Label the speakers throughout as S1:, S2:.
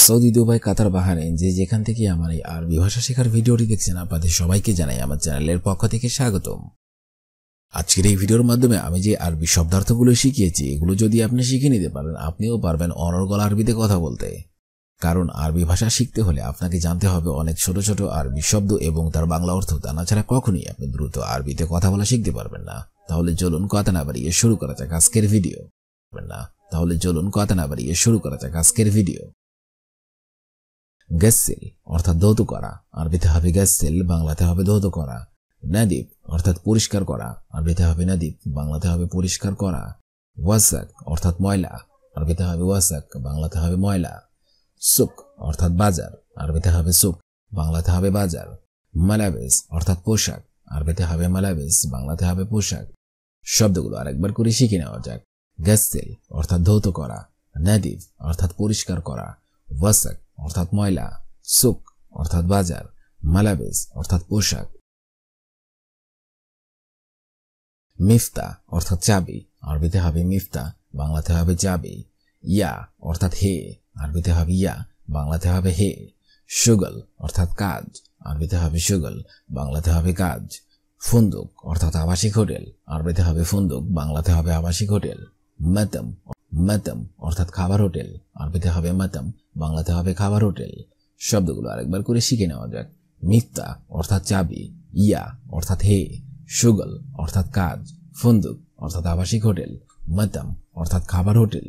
S1: Saudi, Dubai, কাতার, Bahrain যে যেখান থেকে আমার এই আরবি ভাষা শেখার ভিডিওটি দেখছেন, আপনাদের সবাইকে জানাই আমার চ্যানেলের পক্ষ থেকে স্বাগতম। আজকের এই ভিডিওর মাধ্যমে আমি যে আরবি শব্দার্থগুলো শিখিয়েছি, এগুলো যদি আপনি শিখে নিতে পারেন, আপনিও পারবেন অনর্গল আরবিতে কথা বলতে। কারণ আরবি ভাষা শিখতে হলে আপনাকে জানতে হবে অনেক ছোট ছোট আরবি শব্দ এবং তার বাংলা অর্থ। তা না ছাড়া কখনোই আপনি দ্রুত আরবিতে কথা বলা শিখতে পারবেন না। তাহলে চলুন কথা না বাড়িয়ে শুরু করা যাক আজকের ভিডিও। গাসসিল অর্থাৎ ধৌত করা, আরবিতে হবে গাসসিল, বাংলাতে হবে ধৌত করা। নাদিব অর্থাৎ পরিষ্কার করা, আরবিতে হবে নাদিব, বাংলাতে হবে পরিষ্কার করা। ওয়াসাক অর্থাৎ ময়লা, আরবিতে হবে ওয়াসাক, বাংলাতে হবে ময়লা। সুক অর্থাৎ বাজার, আরবিতে হবে সুক, বাংলাতে হবে বাজার। মালাবেস অর্থাৎ পোশাক, আরবিতে হবে মালাবেস, বাংলাতে হবে পোশাক। শব্দগুলো আরেকবার করে শিখে নেওয়া যাক। গাসসিল অর্থাৎ ধৌত করা, নাদিব অর্থাৎ পরিষ্কার করা, ওয়াসাক অর্থাৎ ময়লা, সুক অর্থাৎ বাজার, মালাবেস অর্থাৎ পোশাক। মিফতা অর্থাৎ চাবি, আরবিতে হবে মিফতা, বাংলাতে হবে চাবি। ইয়া অর্থাৎ হে, আরবিতে হবে ইয়া, বাংলাতে হবে হে। শুগল অর্থাৎ কাজ, আরবিতে হবে শুগল, বাংলাতে হবে কাজ। ফুন্দুক অর্থাৎ আবাসিক হোটেল, আরবিতে হবে ফুন্দুক, বাংলাতে হবে আবাসিক হোটেল। মাতাম অর্থাৎ খাবার হোটেল, আরবিতে হবে মাতাম, বাংলাতে হবে খাবার হোটেল। শব্দগুলো আরেকবার করে শিখে নেওয়া যাক। মিফতা অর্থাৎ চাবি, ইয়া অর্থাৎ হে, শুগল অর্থাৎ কাজ, ফুন্দুক অর্থাৎ আবাসিক হোটেল, মাতাম অর্থাৎ খাবার হোটেল।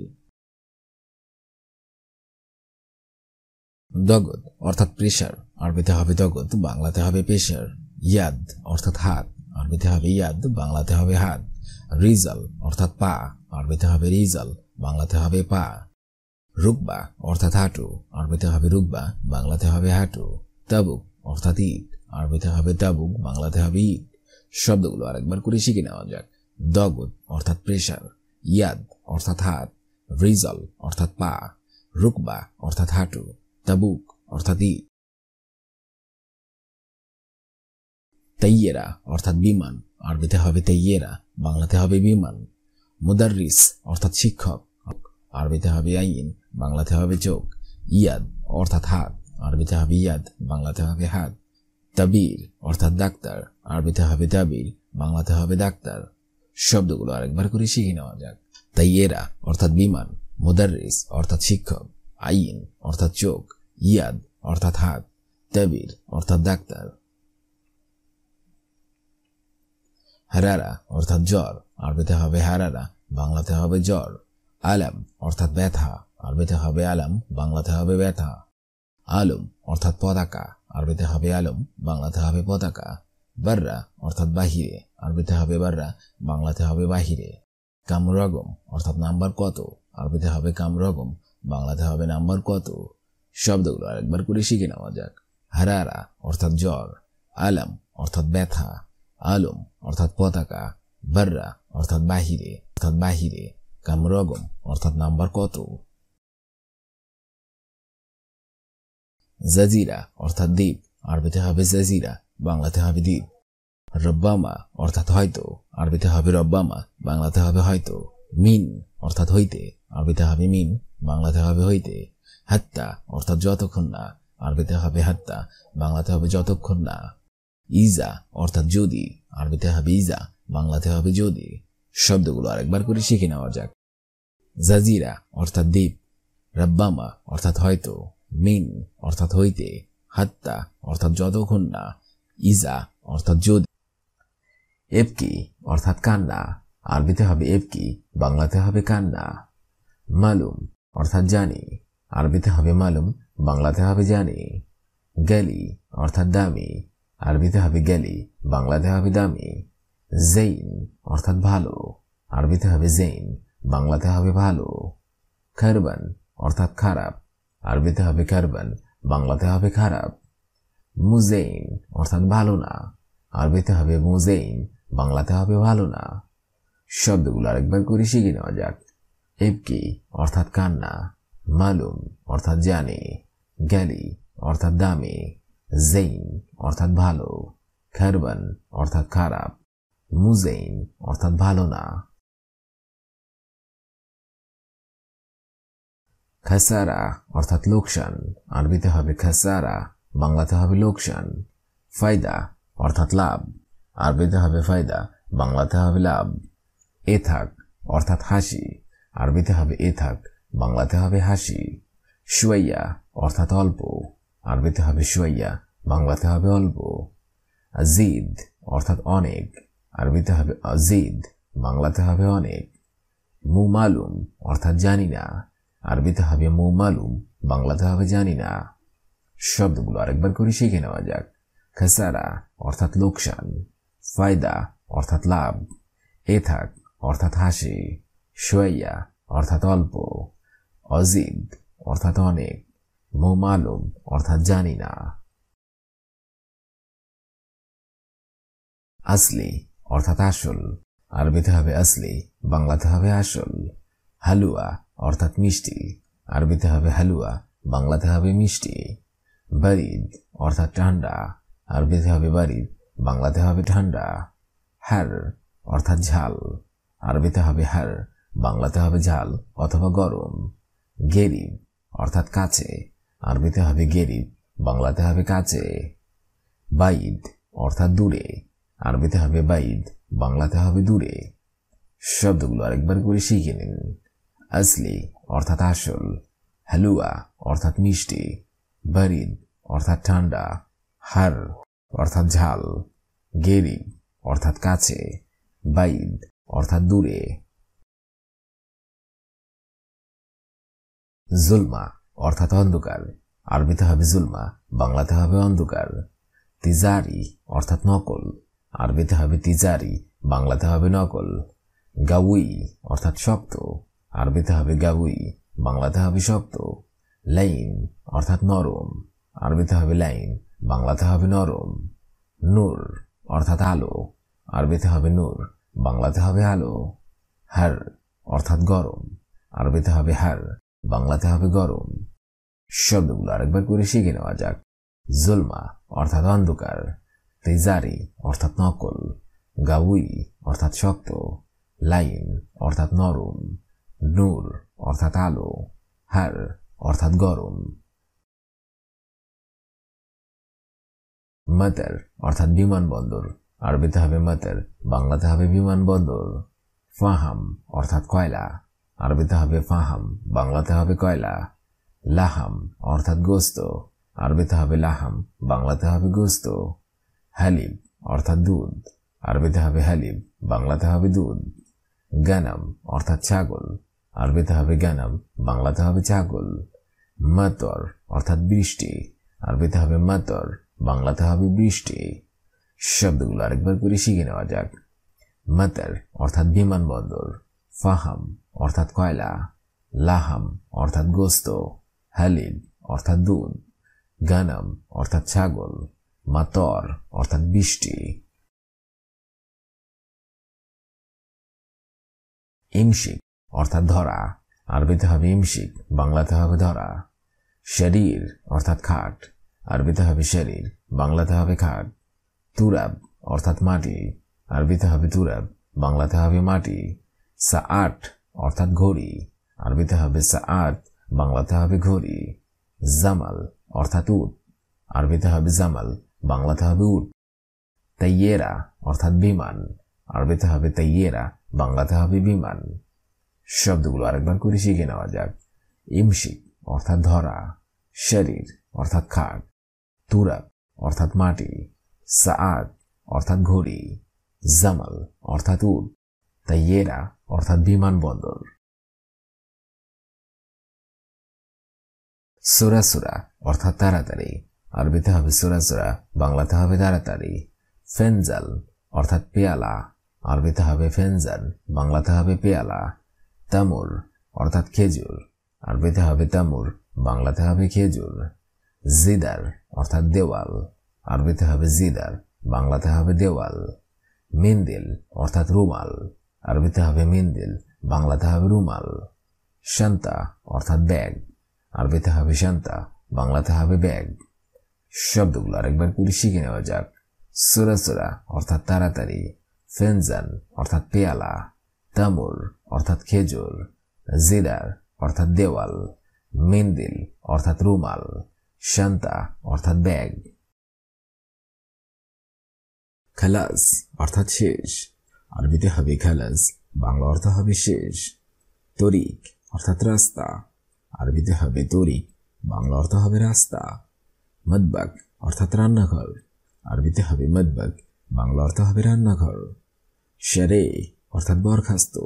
S1: দগদ অর্থাৎ প্রেশার, আরবিতে হবে দগদ, বাংলাতে হবে প্রেশার। ইয়াদ অর্থাৎ হাত, আরবিতে হবে ইয়াদ, বাংলাতে হবে হাত। রিজাল অর্থাৎ পা, আরবিতে হবে রিজাল, বাংলাতে হবে পা। রুকবা অর্থাৎ হাঁটু, আরবিতে হবে রুকবা, বাংলাতে হবে হাঁটু। তাবুক অর্থাৎ ইট, আরবিতে হবে তাবুক, বাংলাতে হবে ইট। শব্দগুলো আরেকবার করে শিখে নেওয়া যাক। দগদ অর্থাৎ প্রেশার, ইয়াদ অর্থাৎ হাত, রিজাল অর্থাৎ পা, রুকবা অর্থাৎ হাঁটু, তাবুক অর্থাৎ ইট। তাইয়েরা অর্থাৎ বিমান, আরবিতে হবে তাইয়েরা, বাংলাতে হবে বিমান। মুদাররিস অর্থাৎ শিক্ষক, আরবিতে হবে আইন, বাংলাতে হবে চোখ। ইয়াদ অর্থাৎ হাত, আরবিতে হবে ইয়াদ, বাংলাতে হবে হাত। তাবির অর্থাৎ ডাক্তার, আরবিতে হবে তাবির, বাংলাতে হবে ডাক্তার। শব্দগুলো আরেকবার করে শিখে নেওয়া যাক। তাইয়েরা অর্থাৎ বিমান, মুদাররিস অর্থাৎ শিক্ষক, আইন অর্থাৎ চোখ, ইয়াদ অর্থাৎ হাত, তাবির অর্থাৎ ডাক্তার। হারারা অর্থাৎ জ্বর, আরবিতে হবে হারারা, বাংলাতে হবে জ্বর। আলাম অর্থাৎ ব্যথা, আরবিতে হবে আলাম, বাংলাতে হবে ব্যথা। আলম অর্থাৎ পতাকা, আরবিতে হবে আলম, বাংলাতে হবে পতাকা। বাররা অর্থাৎ বাহিরে, আরবিতে হবে বাররা, বাংলাতে হবে বাহিরে। কামরগম অর্থাৎ নাম্বার কত, আরবিতে হবে কামরগম, বাংলাতে হবে নাম্বার কত। শব্দগুলো আরেকবার করে শিখে নেওয়া যাক। হারারা অর্থাৎ জ্বর, আলাম অর্থাৎ ব্যথা, আলম অর্থাৎ পতাকা, বাররা অর্থাৎ বাহিরে, কামরগম অর্থাৎ নাম্বার কত। জাজিরা অর্থাৎ দ্বীপ, আরবিতে হবে জাজিরা, বাংলাতে হবে দ্বীপ। রব্বামা অর্থাৎ হয়তো, আরবিতে হবে রব্বামা, বাংলাতে হবে হয়তো। মিন অর্থাৎ হইতে, আরবিতে হবে মিন, বাংলাতে হবে হইতে। হাত্তা অর্থাৎ যতক্ষণ না, আরবিতে হবে হাত্তা, বাংলাতে হবে যতক্ষণ না। ইজা অর্থাৎ যদি, আরবিতে হবে ইজা, বাংলাতে হবে যদি। শব্দগুলো আরেকবার করে শিখে নেওয়া যাক। জাজিরা অর্থাৎ দ্বীপ, রব্বামা অর্থাৎ হয়তো, মিন অর্থাৎ হইতে, হাত্তা অর্থাৎ যতক্ষণ না, ইজা অর্থাৎ যদি। এবকি অর্থাৎ কান্না, আরবিতে হবে এবকি, বাংলাতে হবে কান্না। মালুম অর্থাৎ জানি, আরবিতে হবে মালুম, বাংলাতে হবে জানি। গেলি অর্থাৎ দামি, আরবিতে হবে গেলি, বাংলাতে হবে দামি। জেইন অর্থাৎ ভালো, আরবিতে হবে জেইন, বাংলাতে হবে ভালো। খারবান অর্থাৎ খারাপ, আরবিতে হবে খারবান, বাংলাতে হবে খারাপ। মুজেইন অর্থাৎ ভালো না, আরবিতে হবে মুজেইন, বাংলাতে হবে ভালো না। শব্দগুলো আরেকবার করে শিখে নেওয়া যাক। এবকি অর্থাৎ কান্না, মালুম অর্থাৎ জানি, গেলি অর্থাৎ দামি, জেইন অর্থাৎ ভালো, খারবান অর্থাৎ খারাপ, মুজেইন অর্থাৎ ভালো না। খাসারা অর্থাৎ লোকসান, আরবিতে হবে খাসারা, বাংলাতে হবে লোকসান। ফায়দা অর্থাৎ লাভ, আরবিতে হবে ফায়দা, বাংলাতে হবে লাভ। এথাক অর্থাৎ হাসি, আরবিতে হবে এথাক, বাংলাতে হবে হাসি। শুয়াইয়া অর্থাৎ অল্প, আরবিতে হবে শুয়াইয়া, বাংলাতে হবে অল্প। আজিদ অর্থাৎ অনেক, আরবিতে হবে আজিদ, বাংলাতে হবে অনেক। মুমালুম অর্থাৎ জানি না, আরবিতে হবে মুমালুম, বাংলাতে হবে জানি না। শব্দগুলো আরেকবার করে শিখে নেওয়া যাক। খাসারা অর্থাৎ লোকসান, ফায়দা অর্থাৎ লাভ, এথাক অর্থাৎ হাসি, শুয়াইয়া অর্থাৎ অল্প, অজিদ অর্থাৎ অনেক, মুমালুম অর্থাৎ জানি না। আসলি অর্থাৎ আসল, আরবিতে হবে আসলি, বাংলাতে হবে আসল। হালুয়া অর্থাৎ মিষ্টি, আরবিতে হবে হালুয়া, বাংলাতে হবে মিষ্টি। বারিদ অর্থাৎ ঠান্ডা, আরবিতে হবে বারিদ, বাংলাতে হবে ঠান্ডা। হার অর্থাৎ ঝাল, আরবিতে হবে হার, বাংলাতে হবে ঝাল অথবা গরম। গেরিব অর্থাৎ কাছে, আরবিতে হবে গেরিব, বাংলাতে হবে কাছে। বাইদ অর্থাৎ দূরে, আরবিতে হবে বাইদ, বাংলাতে হবে দূরে। শব্দগুলো আরেকবার করে শিখে নিন। আসলি অর্থাৎ আসল, হালুয়া অর্থাৎ মিষ্টি, বারিদ অর্থাৎ ঠান্ডা, হার অর্থাৎ ঝাল, গেরিব অর্থাৎ কাছে, বাইদ অর্থাৎ দূরে। জুলমা অর্থাৎ অন্ধকার, আরবিতে হবে জুলমা, বাংলাতে হবে অন্ধকার। তিজারি অর্থাৎ নকল, আরবিতে হবে তিজারি, বাংলাতে হবে নকল। গাউই অর্থাৎ শক্ত, আরবিতে হবে গাউই, বাংলাতে হবে শক্ত। লাইন অর্থাৎ নরম, আরবিতে হবে লাইন, বাংলাতে হবে নরম। নূর অর্থাৎ আলো, আরবিতে হবে নূর, বাংলাতে হবে আলো। হার অর্থাৎ গরম, আরবিতে হবে হার, বাংলাতে হবে গরম। শব্দগুলো আরেকবার করে শিখে নেওয়া যাক। জুলমা অর্থাৎ অন্ধকার, তিজারি অর্থাৎ নকল, গাউই অর্থাৎ শক্ত, লাইন অর্থাৎ নরম, নূর অর্থাৎ আলো, হার অর্থাৎ গরম। মাতার অর্থাৎ বিমানবন্দর, আরবিতে হবে মাতার, বাংলাতে হবে বিমানবন্দর। ফাহাম অর্থাৎ কয়লা, আরবিতে হবে ফাহাম, বাংলাতে হবে কয়লা। লাহাম অর্থাৎ গোস্ত, আরবিতে হবে লাহাম, বাংলাতে হবে গোস্ত। হালিব অর্থাৎ দুধ, আরবিতে হবে হালিব, বাংলাতে হবে দুধ। গানাম অর্থাৎ ছাগল, আরবিতে হবে গানাম, বাংলাতে হবে ছাগল। মাতর অর্থাৎ বৃষ্টি, আরবিতে হবে মাতর, বাংলাতে হবে বৃষ্টি। শব্দগুলো আরেকবার করে শিখে নেওয়া যাক। মাতর অর্থাৎ বিমানবন্দর, ফাহাম অর্থাৎ কয়লা, লাহাম অর্থাৎ গোস্ত, হালিব অর্থাৎ দুধ, গানাম অর্থাৎ ছাগল, মাতর অর্থাৎ বৃষ্টি। ইমশিক অর্থাৎ ধরা, আরবিতে হবে ইমশিক, বাংলাতে হবে ধরা। শরীর অর্থাৎ খাট, আরবিতে হবে শরীর, বাংলাতে হবে খাট। তুরাব অর্থাৎ মাটি, আরবিতে হবে তুরাব, বাংলাতে হবে মাটি। সাআট অর্থাৎ ঘড়ি, আরবিতে হবে সাআত, বাংলাতে হবে ঘড়ি। জামাল অর্থাৎ উট, আরবিতে হবে জামাল, বাংলাতে হবে উট। তাইয়েরা অর্থাৎ বিমান, আরবিতে হবে তাইয়েরা, বাংলাতে হবে বিমান। শব্দগুলো আরেকবার করে শিখে নেওয়া যাক। ইমশিক অর্থাৎ ধরা, শরীর অর্থাৎ খাট, তুরাব অর্থাৎ মাটি, সাআত অর্থাৎ ঘড়ি, জামাল অর্থাৎ উট, তাইয়েরা অর্থাৎ বিমানবন্দর। সুরাসুরা অর্থাৎ তাড়াতাড়ি, আরবিতে হবে সুরাসুরা, বাংলাতে হবে তাড়াতাড়ি। ফেনজাল অর্থাৎ পেয়ালা, আরবিতে হবে ফেনজাল, বাংলাতে হবে পেয়ালা। তামুর অর্থাৎ খেজুর, আরবিতে হবে তামুর, বাংলাতে হবে খেজুর। জিদার অর্থাৎ দেওয়াল, আরবিতে হবে জিদার, বাংলাতে হবে দেওয়াল। মিন্দিল অর্থাৎ রুমাল, আরবিতে হবে মিন্দিল, বাংলাতে হবে রুমাল। শান্তা অর্থাৎ ব্যাগ, আরবিতে হবে শান্তা, বাংলাতে হবে ব্যাগ। শব্দগুলো আরেকবার করে শিখে নেওয়া যাক। সুরাসুরা অর্থাৎ তাড়াতাড়ি, ফেনজান অর্থাৎ পেয়ালা, তামুর অর্থাৎ খেজুর, জিদার অর্থাৎ দেওয়াল, মেন্দিল অর্থাৎ রুমাল, শান্তা অর্থাৎ ব্যাগ। খালাস অর্থাৎ শেষ, আরবিতে হবে খালাস, বাংলা অর্থ হবে শেষ। তরিক অর্থাৎ রাস্তা, আরবিতে হবে তরিক, বাংলা অর্থ হবে রাস্তা। মতবাক অর্থাৎ রান্নাঘর, আরবিতে হবে মতবাক, বাংলা অর্থ হবে রান্নাঘর। শারে অর্থাৎ বরখাস্ত,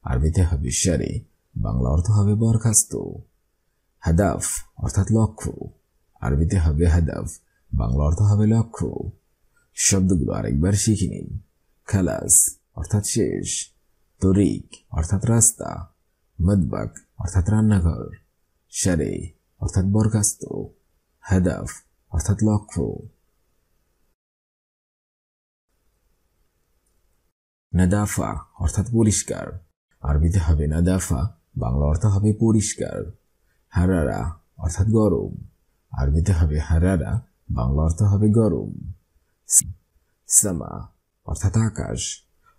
S1: আরবিতে হবে শারে, বাংলা অর্থ হবে বরখাস্ত। হাদাফ অর্থাৎ লক্ষ্য, আরবিতে হবে হাদাফ, বাংলা অর্থ হবে লক্ষ্য। শব্দগুলো আরেকবার শিখে নিন। খালাস অর্থাৎ শেষ, তরিক অর্থাৎ রাস্তা, মতবাক অর্থাৎ রান্নাঘর, শারে অর্থাৎ বরখাস্ত, হাদাফ অর্থাৎ লক্ষ্য। নাদাফা অর্থাৎ পরিষ্কার, আরবিতে হবে নাদাফা, বাংলা অর্থ হবে পরিষ্কার। হারারা অর্থাৎ গরম, আরবিতে হবে হারারা, বাংলা অর্থ হবে গরম। সামা অর্থাৎ আকাশ,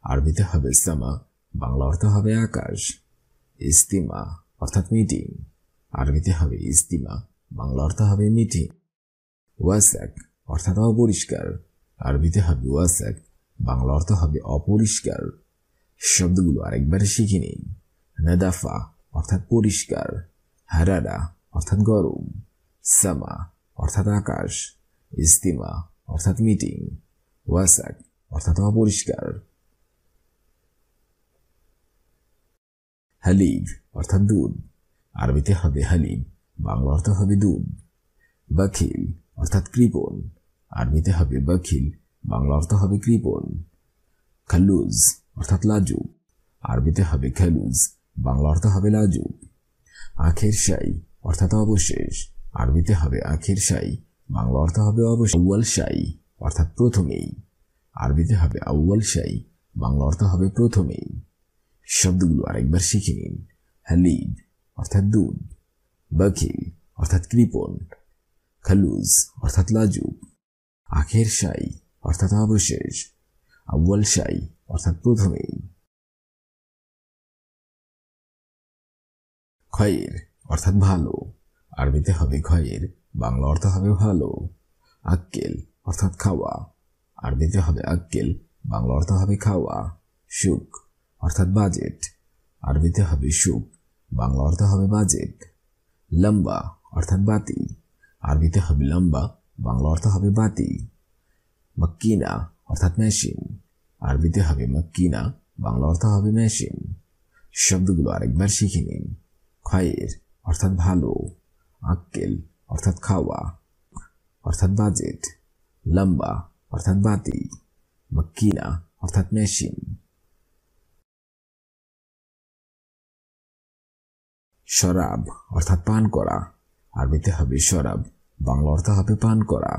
S1: আরবিতে হবে সামা, বাংলা অর্থ হবে আকাশ। ইস্তিমা অর্থাৎ মিটিং, আরবিতে হবে ইস্তিমা, বাংলা অর্থ হবে মিটিং। ওয়াসাক অর্থাৎ অপরিষ্কার, আরবিতে হবে ওয়াসাক, বাংলা অর্থ হবে অপরিষ্কার। শব্দগুলো আরেকবার শিখে নিন। নাদাফা অর্থাৎ পরিষ্কার, হারারা অর্থাৎ গরম, সামা অর্থাৎ আকাশ, ইস্তিমা অর্থাৎ মিটিং, ওয়াসাক অর্থাৎ অপরিষ্কার। হালিব অর্থাৎ দুধ, আরবিতে হবে হালিব, বাংলা অর্থ হবে দুধ। বাখিল অর্থাৎ কৃপণ, আরবিতে হবে বাখিল, বাংলা অর্থ হবে কৃপণ। খালুজ অর্থাৎ লাজুক, আরবিতে হবে খালুজ, বাংলা অর্থ হবে লাজুক। আখের শাই অর্থাৎ অবশেষ, আরবিতে হবে আখের শাই, বাংলা অর্থ হবে অবশেষ। আউয়াল শাই অর্থাৎ প্রথমেই, আরবিতে হবে আউয়াল শাই, বাংলা অর্থ হবে প্রথমেই। শব্দগুলো আরেকবার শিখে নিন। হালিব অর্থাৎ দুধ, বাখিল অর্থাৎ কৃপণ, খালুজ অর্থাৎ লাজুক, আখের শাই অর্থাৎ অবশেষ, আউয়াল শাই অর্থাৎ প্রথমেই। খয়ের অর্থাৎ ভালো, আরবিতে হবে খয়ের, বাংলা অর্থ হবে ভালো। আক্কেল অর্থাৎ খাওয়া, আরবিতে হবে আক্কেল, বাংলা অর্থ হবে খাওয়া। সুখ অর্থাৎ বাজেট, আরবিতে হবে সুখ, বাংলা অর্থ হবে বাজেট। লম্বা অর্থাৎ বাতি, আরবিতে হবে লম্বা, বাংলা অর্থ হবে বাতি। মক্কিনা অর্থাৎ মেশিন, আরবিতে হবে মক্কিনা, বাংলা অর্থ হবে মেশিন। শব্দগুলো আরেকবার শিখে নিন। খয়ের অর্থাৎ ভালো, আক্কেল অর্থাৎ খাওয়া অর্থাৎ বাজেট, লম্বা অর্থাৎ বাতি, মক্কিনা অর্থাৎ মেশিন। শরাব অর্থাৎ পান করা, আরবিতে হবে শরাব, বাংলা অর্থ হবে পান করা।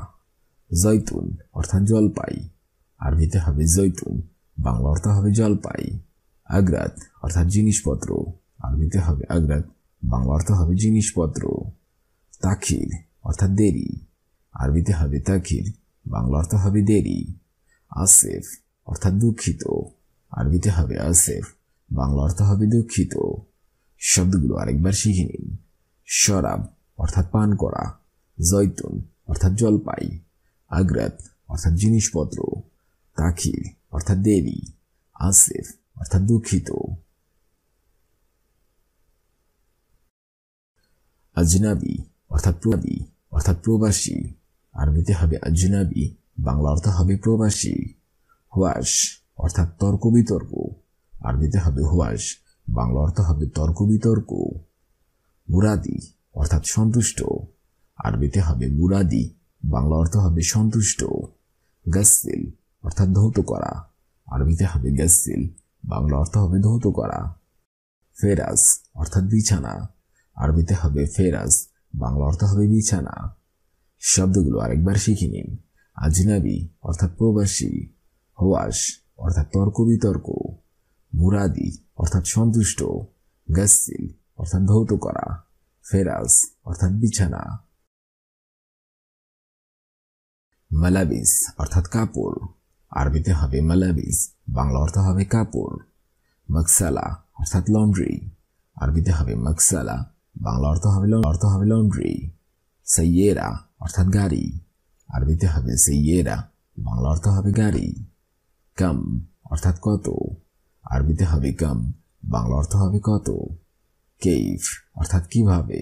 S1: জৈতুন অর্থাৎ জলপাই, আরবিতে হবে জৈতুন, বাংলা অর্থ হবে জলপাই। আগ্রাত অর্থাৎ জিনিসপত্র, আরবিতে হবে আগ্রাত, বাংলা অর্থ হবে জিনিসপত্র। তাখির অর্থাৎ দেরি, আরবিতে হবে তাখির, বাংলা অর্থ হবে দেরি। আসেফ অর্থাৎ দুঃখিত, আরবিতে হবে আসেফ, বাংলা অর্থ হবে দুঃখিত। শব্দগুলো আরেকবার শিখে নিন। শরাব অর্থাৎ পান করা, জৈতুন অর্থাৎ জলপাই, আগ্রাত অর্থাৎ জিনিসপত্র, তাখির অর্থাৎ দেরি, আসেফ অর্থাৎ দুঃখিত। আজনাবি অর্থাৎ প্রবাসী, আরবিতে হবে আজনাবি, বাংলা অর্থ হবে প্রবাসী। হুয়াশ অর্থাৎ তর্ক বিতর্ক, আরবিতে হবে হুয়াশ, বাংলা অর্থ হবে তর্ক বিতর্ক। মুরাদি অর্থাৎ সন্তুষ্ট, আরবিতে হবে মুরাদি, বাংলা অর্থ হবে সন্তুষ্ট। গাসসিল অর্থাৎ ধৌত করা, আরবিতে হবে গাসসিল, বাংলা অর্থ হবে ধৌত করা। ফেরাস অর্থাৎ বিছানা, আরবিতে হবে ফেরাস, বাংলা অর্থ হবে বিছানা। শব্দগুলো আরেকবার শিখে নিন। আজনাবি অর্থাৎ প্রবাসী, হুয়াশ অর্থাৎ তর্ক বিতর্ক, মুরাদি অর্থাৎ সন্তুষ্ট, গাসসিল অর্থাৎ ধৌত করা, ফেরাস অর্থাৎ বিছানা। মালাবিস অর্থাৎ কাপড়, আরবিতে হবে মালাবিস, বাংলা অর্থ হবে কাপড়। মাকসালা অর্থাৎ লন্ড্রি, আরবিতে হবে মাকসালা, বাংলা অর্থ হবে লন্ড্রি। সাইয়েরা অর্থাৎ গাড়ি, আরবিতে হবে সাইয়েরা, বাংলা অর্থ হবে গাড়ি। কাম অর্থাৎ কত, আরবিতে হবে কাম, বাংলা অর্থ হবে কত। কেইফ অর্থাৎ কিভাবে,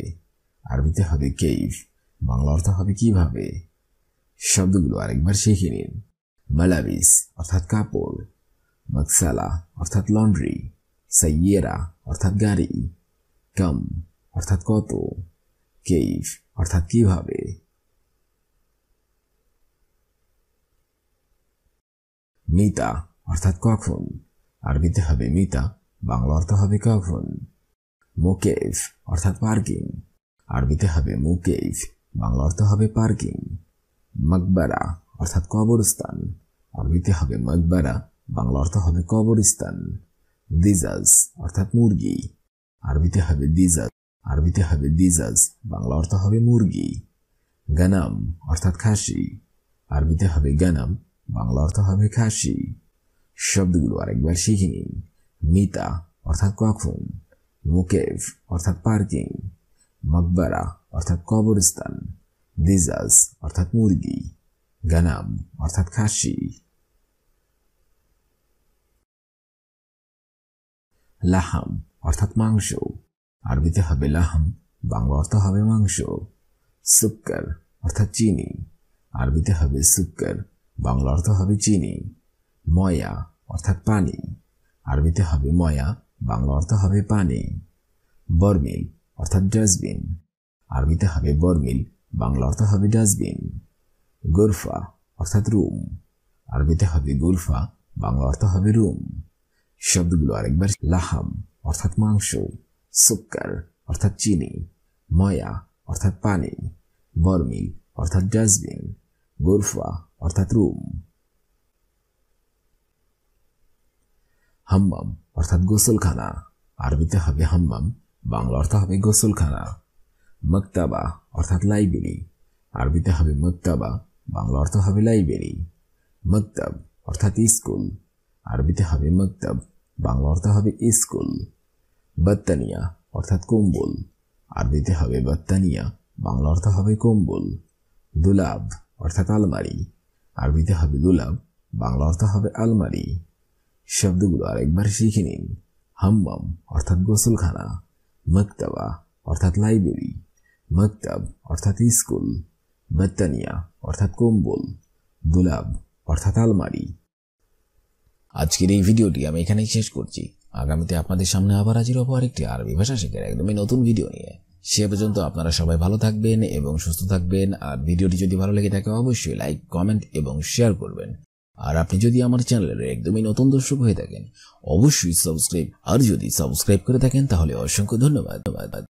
S1: আরবিতে হবে কেইফ, বাংলা অর্থ হবে কিভাবে। শব্দগুলো আরেকবার শিখে নিন। মালাবিস অর্থাৎ কাপড়, মকসালা অর্থাৎ লন্ড্রি, সাইয়েরা অর্থাৎ গাড়ি, কাম অর্থাৎ কত, কেইফ অর্থাৎ কিভাবে। মিতা অর্থাৎ কখন, আরবিতে হবে মিতা, বাংলা অর্থ হবে কখন। মুকেফ অর্থাৎ পার্কিং, আরবিতে হবে মুকেফ, বাংলা অর্থ হবে পার্কিং। মকবরা অর্থাৎ কবরস্থান, আরবিতে হবে মকবরা, বাংলা অর্থ হবে কবরস্থান। দিজাজ অর্থাৎ মুরগি, আরবিতে হবে দিজাজ, বাংলা অর্থ হবে মুরগি। গানাম অর্থাৎ খাসি, আরবিতে হবে গানাম, বাংলা অর্থ হবে খাসি। শব্দগুলো আরেকবার শিখে নিন। মিতা অর্থাৎ কখন, মুকেফ অর্থাৎ পার্কিং, মকবরা অর্থাৎ কবরস্থান, দিজাজ অর্থাৎ মুরগি, গানাম অর্থাৎ খাসি। লাহাম অর্থাৎ মাংস, আরবিতে হবে লাহাম, বাংলা অর্থ হবে মাংস। সুক্কর অর্থাৎ চিনি, আরবিতে হবে সুক্কর, বাংলা অর্থ হবে চিনি। ময়া অর্থাৎ পানি, আরবিতে হবে ময়া, বাংলা অর্থ হবে পানি। বরমিল অর্থাৎ ডাস্টবিন, আরবিতে হবে বরমিল, বাংলা অর্থ হবে ডাস্টবিন। গোরফা অর্থাৎ রুম, আরবিতে হবে গুরফা, বাংলা অর্থ হবে রুম। শব্দগুলো আরেকবার। লাহাম অর্থাৎ মাংস, সুক্কর অর্থাৎ চিনি, ময়া অর্থাৎ পানি, বরমিল অর্থাৎ ডাস্টবিন, গোরফা অর্থাৎ রুম। হাম্মাম অর্থাৎ গোসলখানা, আরবিতে হবে হাম্মাম, বাংলা অর্থ হবে গোসলখানা। মক্তাবা অর্থাৎ লাইব্রেরি, আরবিতে হবে মক্তাবা, বাংলা অর্থ হবে লাইব্রেরি। মক্তব অর্থাৎ স্কুল, আরবিতে হবে মক্তব, বাংলা অর্থ হবে স্কুল। বাত্তানিয়া অর্থাৎ কম্বল, আরবিতে হবে বাত্তানিয়া, বাংলা অর্থ হবে কম্বল। দুলাব অর্থাৎ আলমারি, আরবিতে হবে দুলাব, বাংলা অর্থ হবে আলমারি। শব্দগুলো আরেকবার শিখে নিন। হাম্মাম অর্থাৎ গোসলখানা, মক্তবা অর্থাৎ লাইব্রেরি, মক্তব অর্থাৎ স্কুল, বাত্তানিয়া অর্থাৎ কম্বল, দুলাব অর্থাৎ আলমারি। আজকের এই ভিডিওটি আমি এখানেই শেষ করছি। আগামীতে আপনাদের সামনে আবার হাজির হব আরেকটি আরবি ভাষা শেখার একদমই নতুন ভিডিও নিয়ে। সে পর্যন্ত আপনারা সবাই ভালো থাকবেন এবং সুস্থ থাকবেন। আর ভিডিওটি যদি ভালো লেগে থাকে অবশ্যই লাইক, কমেন্ট এবং শেয়ার করবেন। আর আপনি যদি আমার চ্যানেলের একদমই নতুন দর্শক হয়ে থাকেন অবশ্যই সাবস্ক্রাইব, আর যদি সাবস্ক্রাইব করে থাকেন তাহলে অসংখ্য ধন্যবাদ।